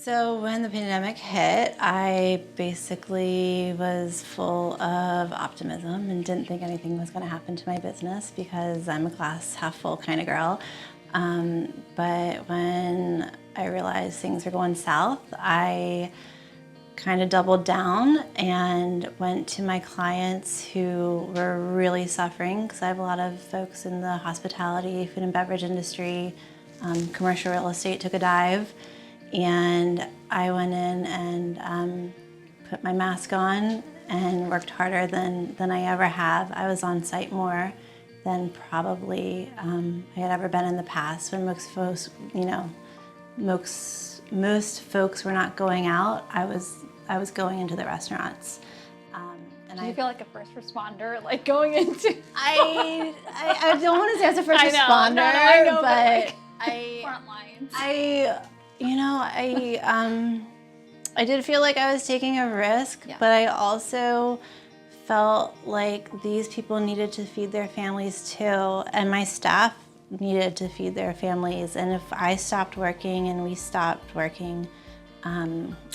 So when the pandemic hit, I basically was full of optimism and didn't think anything was going to happen to my business because I'm a glass half full kind of girl. But when I realized things were going south, I kind of doubled down and went to my clients who were really suffering, because I have a lot of folks in the hospitality, food and beverage industry, commercial real estate took a dive. And I went in and put my mask on and worked harder than I ever have. I was on site more than probably I had ever been in the past. When most folks, most folks were not going out, I was going into the restaurants. Do you feel like a first responder, like going into? I don't want to say I was a first responder, I know, but front lines. I did feel like I was taking a risk, Yeah. but I also felt like these people needed to feed their families too, and my staff needed to feed their families. And if I stopped working and we stopped working,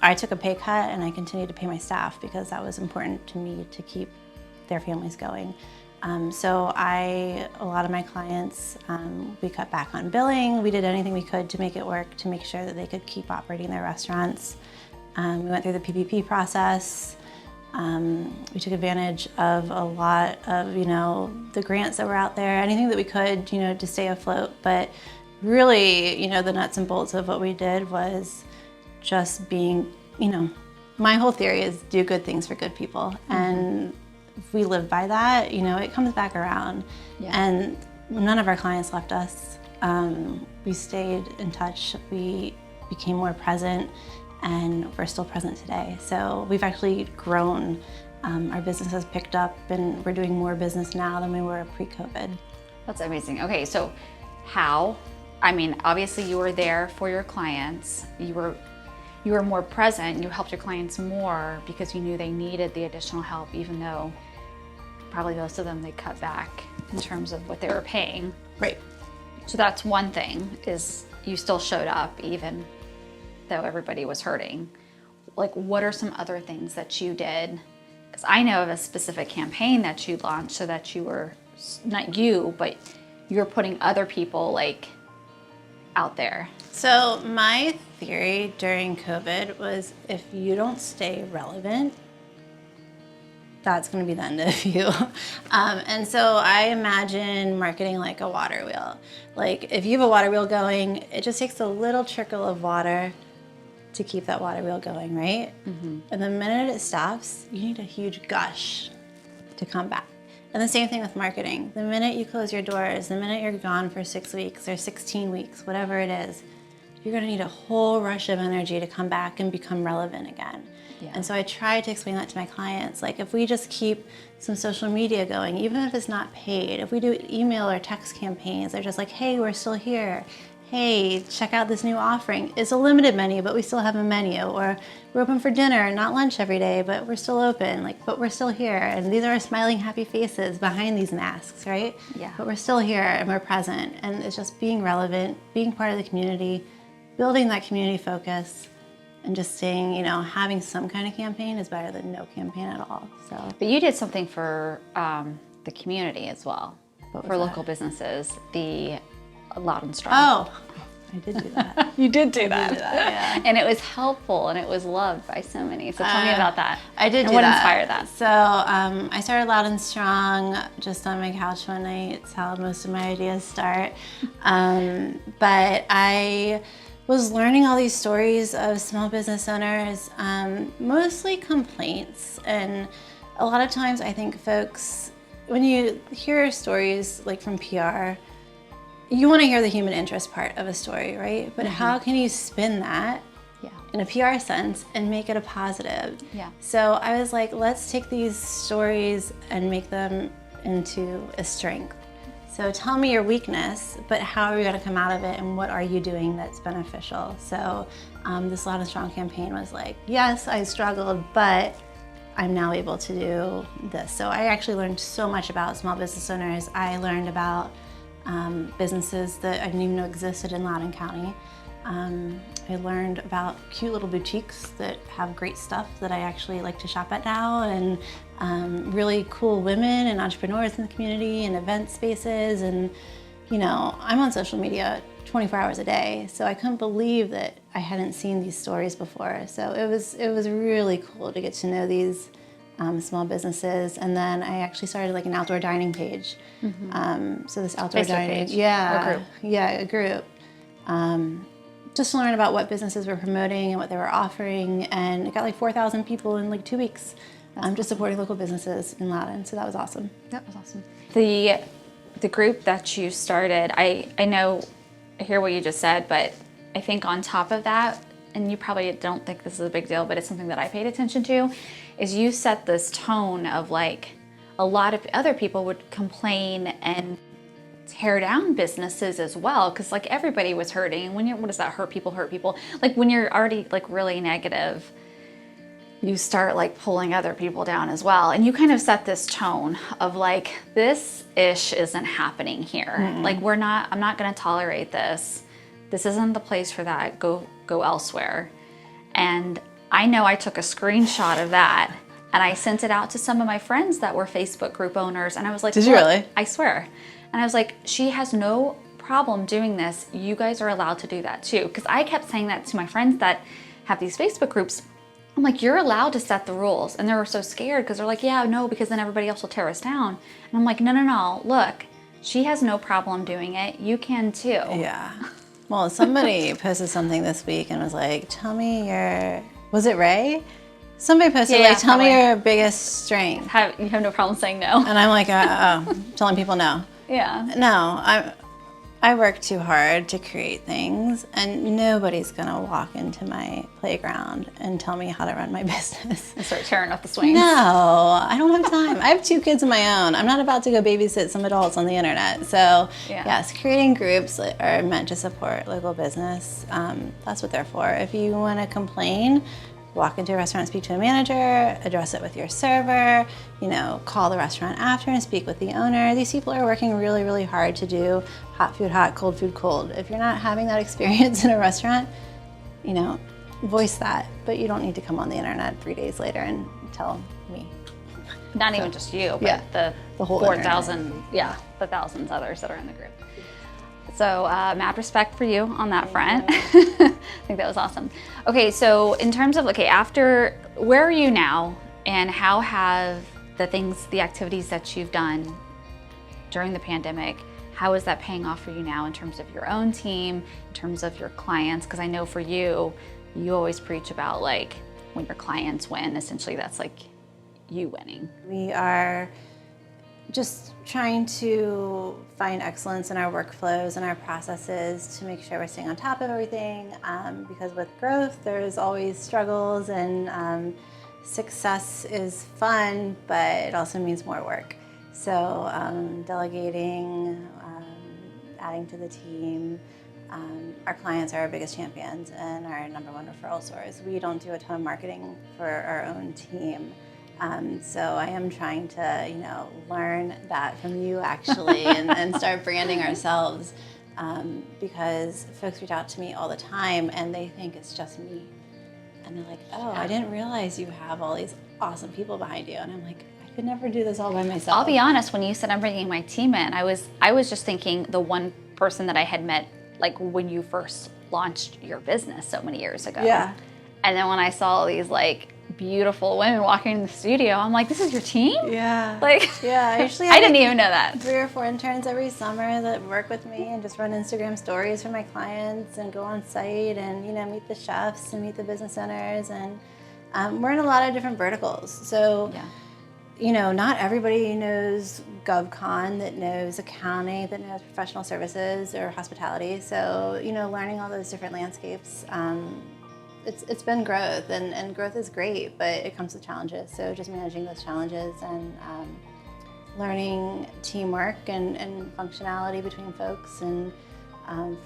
I took a pay cut and I continued to pay my staff because that was important to me to keep their families going. So a lot of my clients, we cut back on billing. We did anything we could to make it work, to make sure that they could keep operating their restaurants. We went through the PPP process. We took advantage of a lot of, the grants that were out there, anything that we could, to stay afloat. But really, the nuts and bolts of what we did was just being, my whole theory is do good things for good people. Mm-hmm. And if we live by that, it comes back around. Yeah. And none of our clients left us. We stayed in touch. We became more present, and we're still present today. So we've actually grown. Our business has picked up, and we're doing more business now than we were pre-COVID. That's amazing. Okay, so how? I mean, obviously you were there for your clients. You were more present. You helped your clients more because you knew they needed the additional help, even though probably most of them they cut back in terms of what they were paying. Right. So that's one thing, is you still showed up even though everybody was hurting. Like, what are some other things that you did? Because I know of a specific campaign that you launched so that you were, not you, but you were putting other people like out there. So my theory during COVID was, if you don't stay relevant, that's going to be the end of you. And so I imagine marketing like a water wheel. Like, if you have a water wheel going, it just takes a little trickle of water to keep that water wheel going, right? Mm-hmm. And the minute it stops, you need a huge gush to come back. And the same thing with marketing. The minute you close your doors, the minute you're gone for 6 weeks or 16 weeks, whatever it is, you're gonna need a whole rush of energy to come back and become relevant again. Yeah. And so I try to explain that to my clients. Like, if we just keep some social media going, even if it's not paid, if we do email or text campaigns, they're just like, hey, we're still here. Hey, check out this new offering. It's a limited menu, but we still have a menu. Or we're open for dinner, not lunch every day, but we're still open. But we're still here. And these are our smiling, happy faces behind these masks, right? Yeah. But we're still here and we're present. And it's just being relevant, being part of the community, building that community focus, and just staying, having some kind of campaign is better than no campaign at all. So. But you did something for the community as well, for local businesses, the Loud and Strong. Oh, I did do that. You did do that. I did do that, yeah. And it was helpful and it was loved by so many. So tell me about that. I did and do what that. Inspired that? So I started Loud and Strong just on my couch one night. It's how most of my ideas start. But I was learning all these stories of small business owners, mostly complaints. And a lot of times I think folks, when you hear stories like from PR, you want to hear the human interest part of a story, right? But how can you spin that in a PR sense and make it a positive? Yeah. So I was like, let's take these stories and make them into a strength. So tell me your weakness, but how are we going to come out of it, and what are you doing that's beneficial? So this Loud and Strong campaign was like, yes, I struggled, but I'm now able to do this. So I actually learned so much about small business owners. I learned about businesses that I didn't even know existed in Loudoun County. I learned about cute little boutiques that have great stuff that I actually like to shop at now, and really cool women and entrepreneurs in the community and event spaces. And you know, I'm on social media 24 hours a day, so I couldn't believe that I hadn't seen these stories before. So it was really cool to get to know these small businesses. And then I actually started like an outdoor dining page. So this outdoor Facebook dining, page. yeah, Or group. yeah, a group. Just to learn about what businesses were promoting and what they were offering, and it got like 4,000 people in like 2 weeks. Just supporting local businesses in Loudoun, so that was awesome. That was awesome. The group that you started, I know, I hear what you just said, but I think on top of that, and you probably don't think this is a big deal, but it's something that I paid attention to, is you set this tone of like, a lot of other people would complain and tear down businesses as well, because like everybody was hurting. When you're, what does that hurt people? Like when you're already like really negative, you start like pulling other people down as well. And you kind of set this tone of like, this ish isn't happening here. Like I'm not gonna tolerate this. This isn't the place for that. Go elsewhere. And I know I took a screenshot of that and I sent it out to some of my friends that were Facebook group owners. And I was like, Did you really? I swear. And I was like, she has no problem doing this. You guys are allowed to do that too. Because I kept saying that to my friends that have these Facebook groups. I'm like, you're allowed to set the rules. And they were so scared because they're like, yeah, no, because then everybody else will tear us down. And I'm like, no, look, she has no problem doing it. You can too. Yeah. Well, somebody posted something this week and was like, tell me was it Ray? Somebody posted Yeah, like, tell me probably. your biggest strength. You have no problem saying no. And I'm like, telling people no. Yeah. No, I work too hard to create things, and nobody's gonna walk into my playground and tell me how to run my business. And start tearing up the swings. No, I don't have time. I have 2 kids of my own. I'm not about to go babysit some adults on the internet. So yes, creating groups are meant to support local business. That's what they're for. If you wanna complain, walk into a restaurant, speak to a manager, address it with your server, you know, call the restaurant after and speak with the owner. These people are working really, really hard to do hot food hot, cold food cold. If you're not having that experience in a restaurant, you know, voice that, but you don't need to come on the internet 3 days later and tell me. Not even just you, but the whole 4,000, the thousands others that are in the group. So mad respect for you on that front. I think that was awesome. Okay, so in terms of, after, where are you now, and how have the activities that you've done during the pandemic, how is that paying off for you now in terms of your own team, in terms of your clients? Because I know for you, you always preach about like when your clients win, essentially that's like you winning. We are just trying to find excellence in our workflows and our processes to make sure we're staying on top of everything, because with growth there's always struggles, and success is fun, but it also means more work. So delegating, adding to the team. Our clients are our biggest champions and our #1 referral source. We don't do a ton of marketing for our own team. So I am trying to, learn that from you actually, and start branding ourselves, because folks reach out to me all the time and they think it's just me. And they're like, oh, I didn't realize you have all these awesome people behind you. And I'm like, I could never do this all by myself. I'll be honest, when you said I'm bringing my team in, I was just thinking the one person that I had met like when you first launched your business so many years ago. Yeah. And then when I saw all these like beautiful women walking in the studio, I'm like, this is your team? Yeah. Yeah, I usually I didn't even know that. 3 or 4 interns every summer that work with me and just run Instagram stories for my clients and go on site and, meet the chefs and meet the business owners. And we're in a lot of different verticals. So, not everybody knows GovCon, that knows accounting, that knows professional services or hospitality. So, learning all those different landscapes, it's been growth, and growth is great, but it comes with challenges. So just managing those challenges and learning teamwork and functionality between folks, and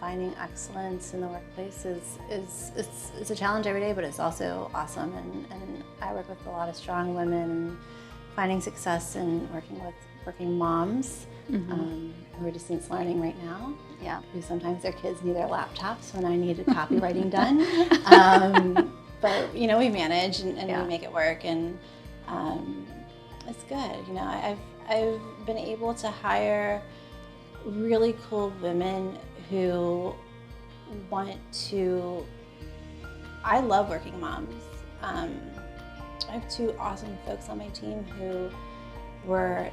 finding excellence in the workplace it's a challenge every day, but it's also awesome. And I work with a lot of strong women, and finding success and working with working moms who are distance learning right now. Yeah. Who sometimes their kids need their laptops when I need copywriting done. But we manage and we make it work, and it's good. I've been able to hire really cool women who want to. I love working moms. I have 2 awesome folks on my team who were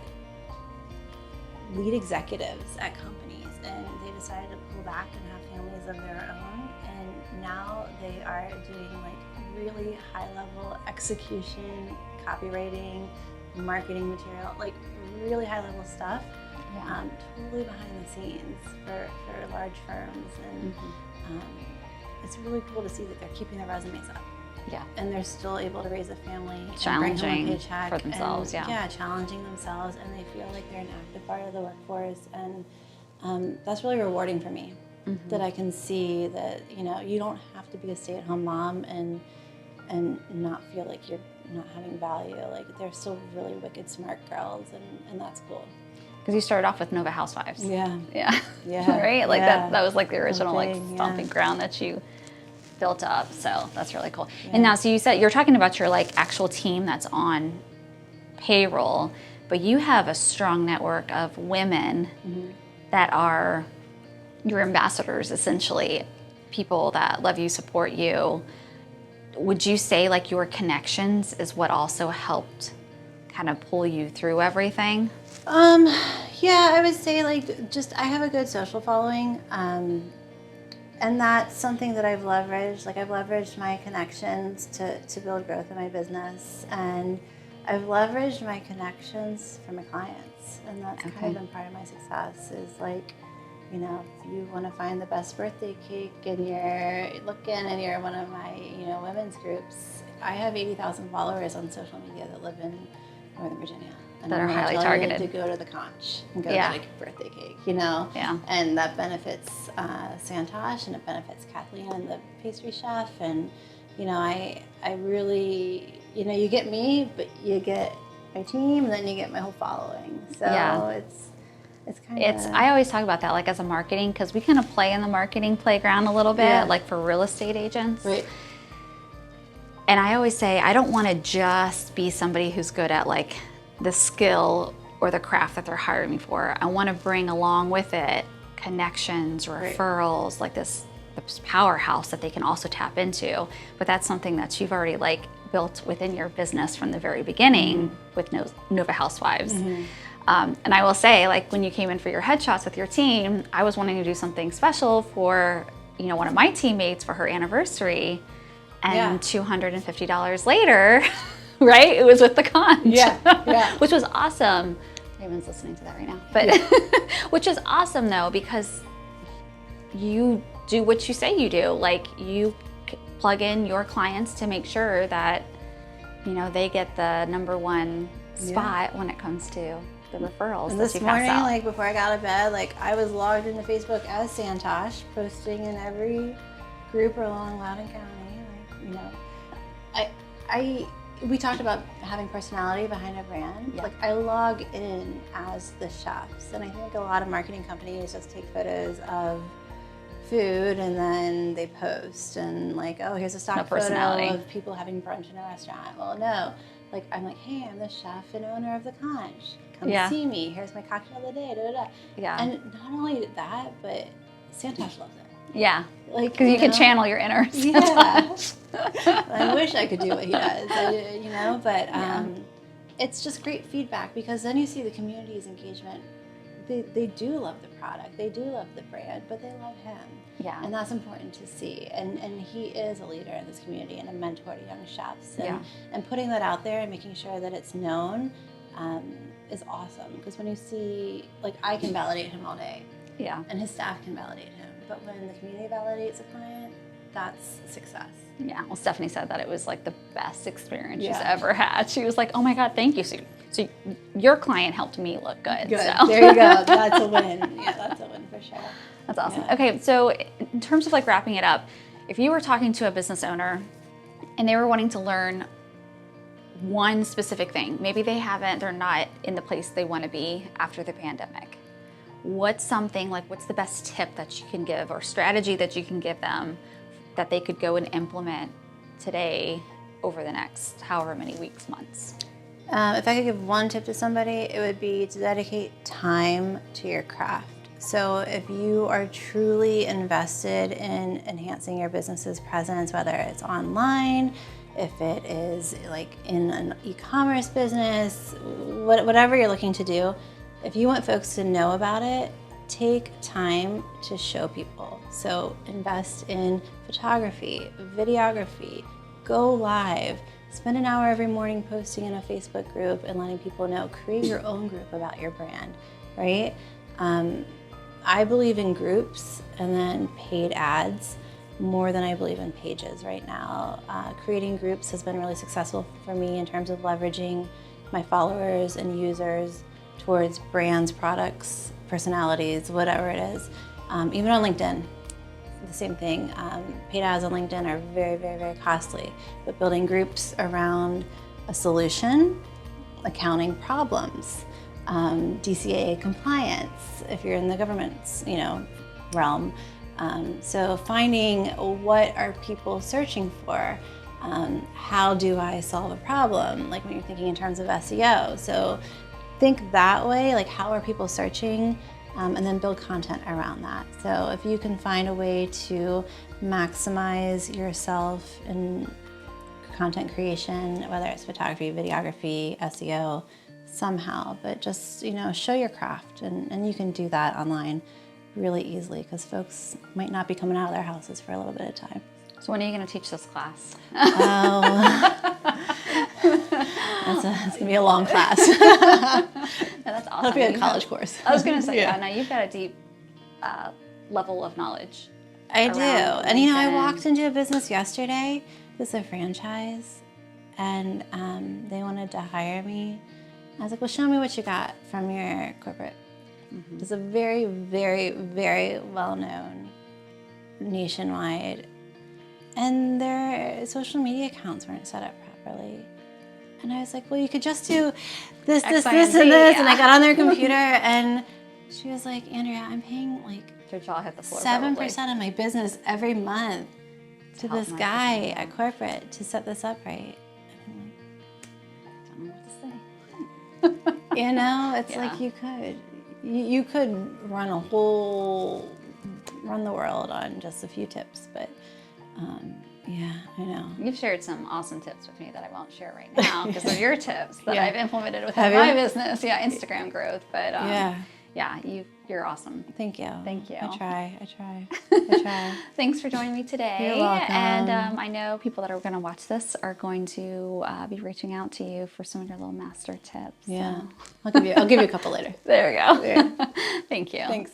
lead executives at companies, and they decided to pull back and have families of their own, and now they are doing really high level execution, copywriting, marketing material, really high level stuff, totally behind the scenes for large firms, and it's really cool to see that they're keeping their resumes up. Yeah. And they're still able to raise a family, challenging and bring home a paycheck for themselves, and, challenging themselves, and they feel like they're an active part of the workforce, and that's really rewarding for me. That I can see that you don't have to be a stay-at-home mom and not feel like you're not having value. They're still really wicked smart girls, and that's cool. Because you started off with Nova Housewives. Yeah. Right? That was the original stomping ground that you built up. So that's really cool. Yeah. And now, so you said you're talking about your actual team that's on payroll, but you have a strong network of women that are your ambassadors, essentially, people that love you, support you. Would you say your connections is what also helped kind of pull you through everything? Yeah, I would say I have a good social following. And that's something that I've leveraged. I've leveraged my connections to build growth in my business. And I've leveraged my connections for my clients. And that's kind of been part of my success is if you want to find the best birthday cake and you're looking and you're one of my, women's groups, I have 80,000 followers on social media that live in Northern Virginia. And that are highly targeted. To go to the conch and go to a birthday cake, Yeah. And that benefits Santosh, and it benefits Kathleen and the pastry chef. And, I really, you get me, but you get my team, and then you get my whole following. So it's kind of... I always talk about that, as a marketing, because we kind of play in the marketing playground a little bit, for real estate agents. Right. And I always say, I don't want to just be somebody who's good at the skill or the craft that they're hiring me for. I want to bring along with it connections, referrals, this powerhouse that they can also tap into. But that's something that you've already built within your business from the very beginning with Nova Housewives. And I will say, when you came in for your headshots with your team, I was wanting to do something special for one of my teammates for her anniversary, and $250 later, right? It was with the conch, which was awesome. Raymond's listening to that right now, but which is awesome though, because you do what you say you do. You plug in your clients to make sure that they get the #1 spot when it comes to the referrals. And that this you pass morning, out. before I got out of bed, I was logged into Facebook as Santosh, posting in every group along Loudoun County. We talked about having personality behind a brand. Yeah. I log in as the chefs, and I think a lot of marketing companies just take photos of food and then they post and oh, here's a stock photo of people having brunch in a restaurant. Well, no, I'm hey, I'm the chef and owner of the conch. Come see me. Here's my cocktail of the day. Da, da, da. Yeah. And not only that, but Santosh loves it. Yeah. Because you can channel your inner Santosh. I wish I could do what he does, but it's just great feedback, because then you see the community's engagement. They do love the product, they do love the brand, but they love him. Yeah. And that's important to see. And he is a leader in this community and a mentor to young chefs. And putting that out there and making sure that it's known is awesome. Because when you see, I can validate him all day. Yeah. And his staff can validate him. But when the community validates a client, that's success. Yeah. Well, Stephanie said that it was the best experience she's ever had. She was oh my God, thank you. So your client helped me look good. Good. So. There you go. That's a win. Yeah, that's a win for sure. That's awesome. Yeah. Okay. So in terms of wrapping it up, if you were talking to a business owner and they were wanting to learn one specific thing. Maybe they're not in the place they want to be after the pandemic. What's something, like, what's the best tip that you can give or strategy that you can give them that they could go and implement today over the next however many weeks, months? If I could give one tip to somebody, it would be to dedicate time to your craft. So if you are truly invested in enhancing your business's presence, whether it's online, if it is like in an e-commerce business, whatever you're looking to do, if you want folks to know about it, take time to show people. So invest in photography, videography, go live, spend an hour every morning posting in a Facebook group and letting people know. Create your own group about your brand, right? I believe in groups and then paid ads more than I believe in pages right now. Creating groups has been really successful for me in terms of leveraging my followers and users towards brands, products, personalities, whatever it is. Even on LinkedIn, the same thing. Paid ads on LinkedIn are very, very, very costly, but building groups around a solution, accounting problems, DCAA compliance, if you're in the government's, realm. So finding what are people searching for, how do I solve a problem? Like when you're thinking in terms of SEO. So think that way, like how are people searching, and then build content around that. So if you can find a way to maximize yourself in content creation, whether it's photography, videography, SEO, somehow, but just, show your craft, and you can do that online really easily because folks might not be coming out of their houses for a little bit of time. So when are you going to teach this class? It's going to be a long class. That's awesome. It'll be a college course. I was going to say, yeah, now you've got a deep level of knowledge. I do. And I walked into a business yesterday. This is a franchise, and they wanted to hire me. I was like, well, show me what you got from your corporate. Mm-hmm. It's a very, very, very well-known nationwide. And their social media accounts weren't set up properly. And I was like, well, you could just do this, X, this, Y, this, and and this. Z, And I got on their computer, and she was like, Andrea, I'm paying like Your jaw hit the floor. 7% of my business every month to this guy marketing. at corporate to set this up right. I don't know what to say. It's like you could run the world on just a few tips, but yeah, I know. You've shared some awesome tips with me that I won't share right now because they're your tips that Yeah. I've implemented within my business. Yeah, Instagram growth. But you're awesome. Thank you. Thank you. I try. Thanks for joining me today. You're welcome. And I know people that are going to watch this are going to be reaching out to you for some of your little master tips. Yeah, So. I'll give you a couple later. There we go. Yeah. Thank you. Thanks.